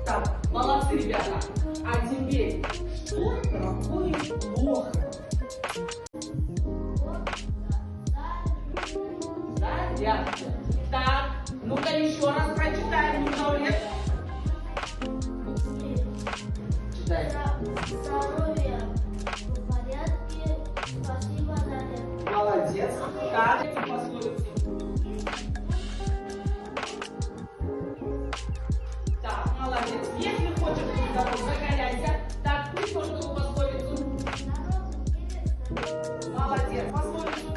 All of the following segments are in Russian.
Так, молодцы, ребята. А теперь, что такое плохо? Зарядка. Так, ну-ка еще раз прочитаем, Нурец. Читай. Здоровье в порядке. Спасибо, Надя. Молодец. Так, эти пословицы. Так, молодец. Если хочешь быть здоров, закаляйся. Так, ты что эту пословицу? Молодец. Пословицу.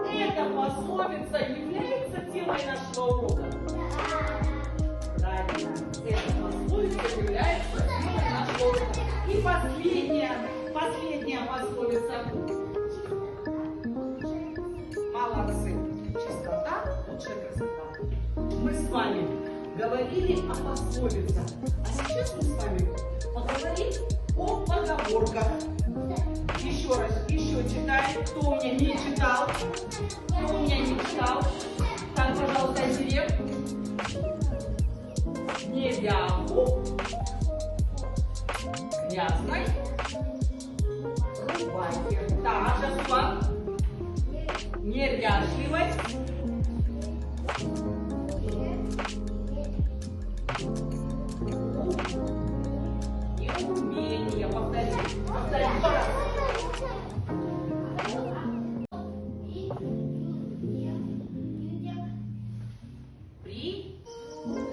Эта пословица является темой нашего урока. Правильно. Эта пословица является темой нашего урока. И последняя пословица. Молодцы. Чистота лучше красота. Мы с вами говорили о пословицах. А сейчас мы с вами поговорим о поговорках. Еще раз, еще читаем. Кто у меня не читал? Кто у меня не читал? Так, пожалуйста, Азирек. Не вягу грязной рубахе. Так, Жасуан. Неряшливость. И умение. Повтори. Повтори еще раз.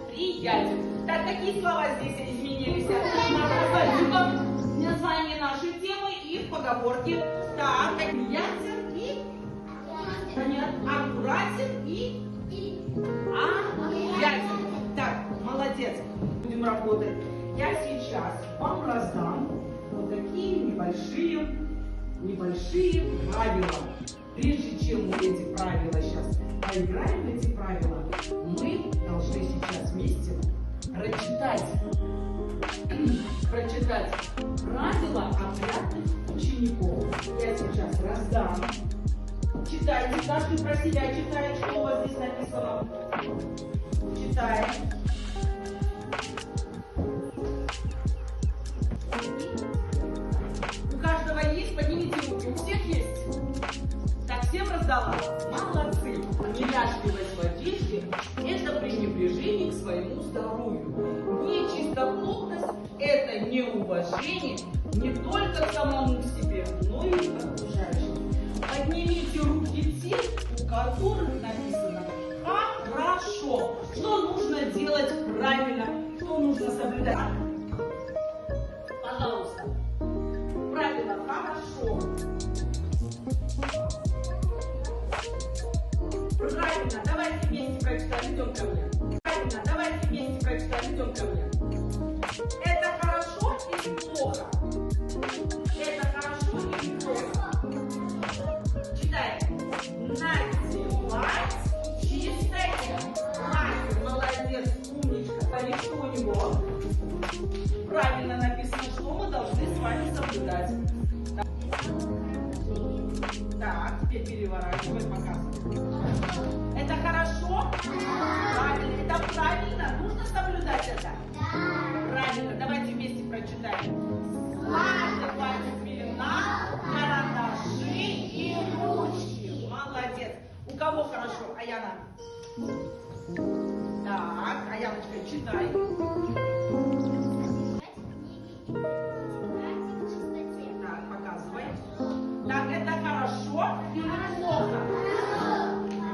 Приятель. Так, какие слова здесь изменились? Название нашей темы и поговорки. Так, приятель и аккуратен и приятель. Так, молодец. Будем работать. Я сейчас вам раздам вот такие небольшие правила. Прежде чем мы эти правила сейчас поиграем в эти правила, мы должны сейчас вместе прочитать правила опрятных учеников. Я сейчас раздам. Читайте, каждый про себя читает, что у вас здесь написано. Читаем. У каждого есть? Поднимите руки. У всех есть? Так, всем раздала? Молодцы. Неряшливость в одежде – это пренебрежение к своему здоровью. Нечистоплотность – это неуважение не только к самому себе, но и к окружающим. Поднимите руки те, у которых написано «хорошо». Что нужно делать правильно? Что нужно соблюдать? Пожалуйста. Правильно, хорошо. Правильно, давайте вместе прочитаем, идем ко мне. Правильно, давайте вместе прочитаем, идем ко мне. Это хорошо или плохо? Это хорошо или плохо? Читаем. Надевать чистое. Мать, молодец, умничка. Смотри, что у него? Правильно написано, что мы должны с вами соблюдать. Так, теперь переворачивай, показывай. Это хорошо? Правильно. Это правильно? Нужно соблюдать это? Правильно. Давайте вместе прочитаем. Складывать пелена, карандаши и ручки. Молодец. У кого хорошо? Аяна. Так, Аяночка, читай. Так, показывай. Так, это хорошо или плохо?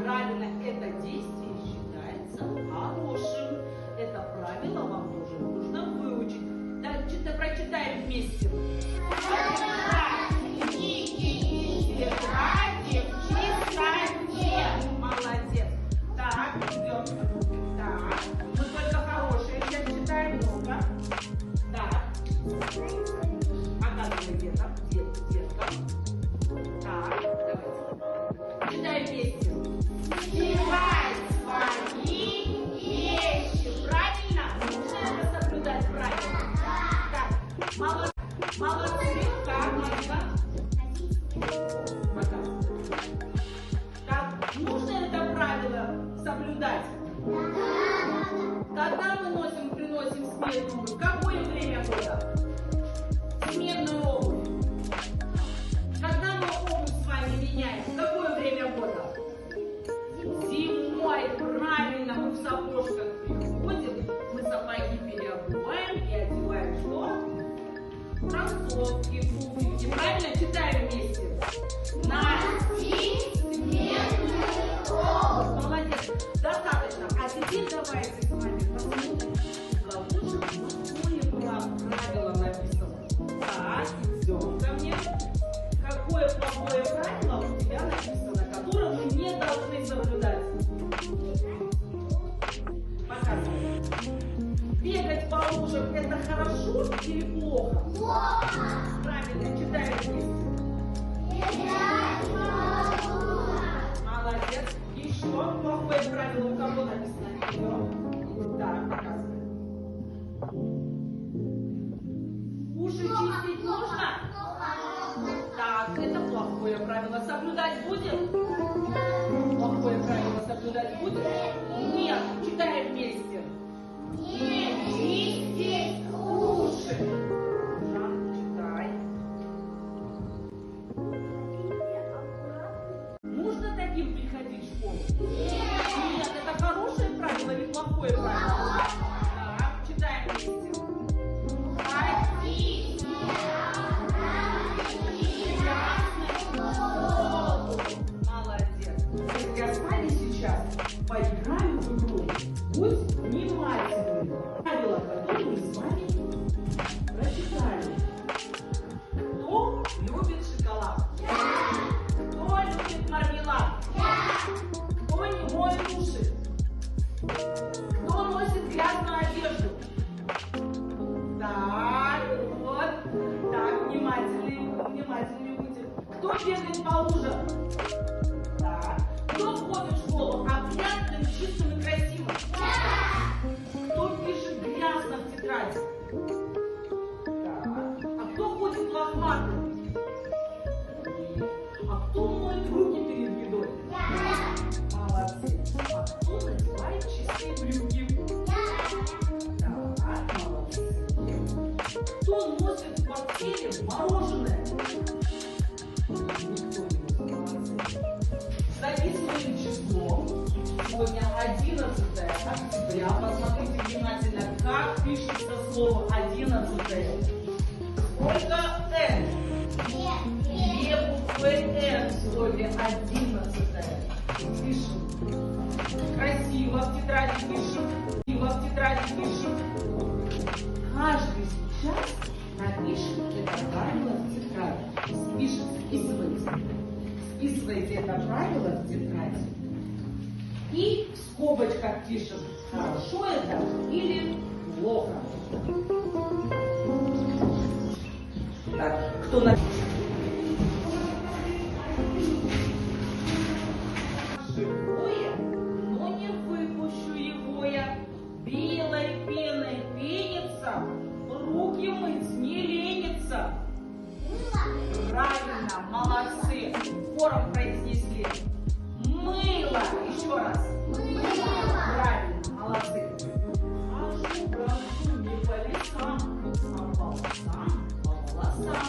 Правильно, это действие считается хорошим. Это правило вам тоже нужно выучить. Так, прочитаем вместе. Молодец. Так, идем. Так, мы только хорошие сейчас читаем много. Так. Показывай где-то. Детка. Так, давайте. Читаем вместе. Снимай свои вещи. Правильно? Нужно это соблюдать правильно. Так, молодцы. Так, Марина. Так, нужно это правило соблюдать. соблюдать? Когда мы приносим сменную обувь? В какое время года? Сменную обувь. Когда мы обувь с вами меняем? В какое время года? Зимой. Правильно, мы в сапожках приходим, мы сапоги переобуваем и одеваем что? Кроссовки, туфельки. Правильно? Читаем вместе. Носить сменную обувь. Молодец. Достаточно. А теперь давайте с вами посмотрим, у кого же какое правило написано. Так, идем ко мне. Какое плохое правило у тебя написано, которое мы не должны соблюдать? Показывай. Бегать по лужам — это хорошо или плохо? Плохо. Правильно, читаем вместе. Молодец. Еще плохое правило у кого написано? Идем. Так, показывай. Уши чистить нужно? Так, это плохое правило. Соблюдать будем? Плохое правило соблюдать будем? Нет. Читаем вместе. Не чистить уши. Читай. Нужно таким приходить в школу? Нет, это хорошее правило или плохое правило? Так, читаем вместе. Молодец. Я с вами сейчас поиграем в игру. Будь внимательны. Правила, которые мы с вами прочитали. Кто любит шоколад? Кто любит мармелад? Кто не моет уши? Кто носит грязную одежду? Так, вот. Так, внимательные будем. Кто бегает по лужам? Так. Кто входит в школу опрятным, чистым и красивым? Кто пишет грязно в тетради? Так. А кто ходит лохматым? А кто моет руки перед едой? Молодцы. А кто надевает чистые брюки? Так, молодцы. Кто носит в портфеле мороженое? Никто не молодцы. Записываем число. Сегодня 11 октября. Посмотрите внимательно, как пишется слово 11. Сколько Н? Две буквы Н в слове 11. Пишем. Красиво в тетради пишем. Каждый сейчас напишет это правило в тетради. Списывайте это правило в тетради. И в скобочках пишем, хорошо это или плохо. Так, кто напишет? Живое, но не выпущу его я. Белой пеной пенится, руки мыть не ленится. Правильно, молодцы. Хором произнесли. Мыло. Еще раз. Правильно, молодцы. Хожу, брожу не по лесам, а по волосам.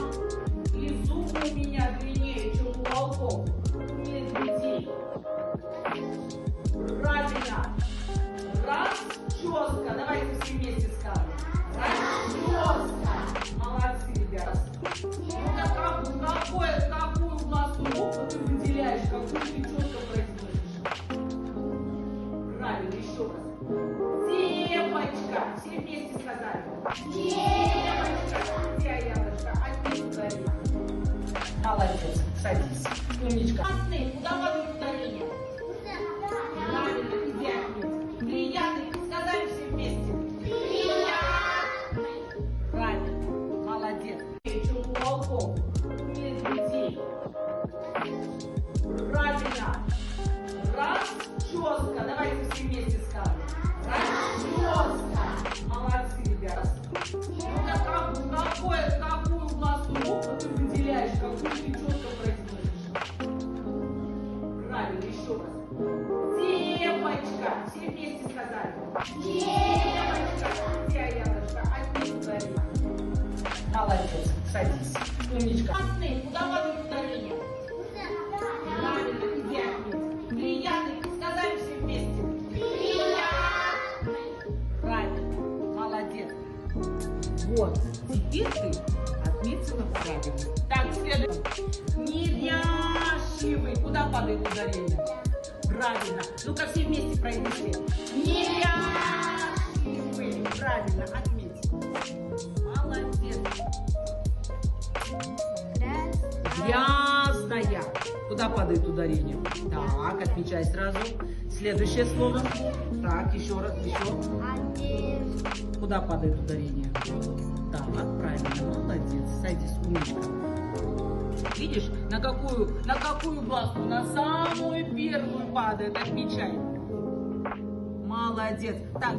И зубы у меня длиннее, чем у волков, у медведей. Правильно. Расческа. Давайте все вместе скажем. Расческа. Молодцы, ребята. Какую гласную букву ты выделяешь, какую ты четко произносишь? Правильно, еще раз. Девочка. Все вместе сказали. Девочка. Где Яночка? Одни ударили. Молодец. Садись. Умничка. Куда воды ударение? Правильно, где отметь? Приятный. Сказали все вместе. Приятный. Правильно. Молодец. Чем у волков, у медведей. Правильно. Расческа. Давайте все вместе скажем. Расческа. Молодцы, ребята. Какую гласную букву ты выделяешь, какую ты четко произносишь? Так, все вместе сказали. Девочка, где Яночка? Отними ударение. Молодец, садись. Умничка. Красный, куда падает ударение? Правильно, где отметь? Приятный, сказали все вместе. Приятный. Правильно, молодец. Вот, теперь ты отметила правильно. Так, следующий. Неряшливый. Куда падает ударение? Правильно. Ну-ка все вместе произнесли. Неряшливый. Правильно, отметь. Молодец. Грязная. Куда падает ударение? Так, отмечай сразу. Следующее слово. Так, еще раз, еще. Куда падает ударение? Так, правильно, молодец. Садись, умничка. Видишь, на какую гласку? На самую первую падает, отмечай. Молодец. Так.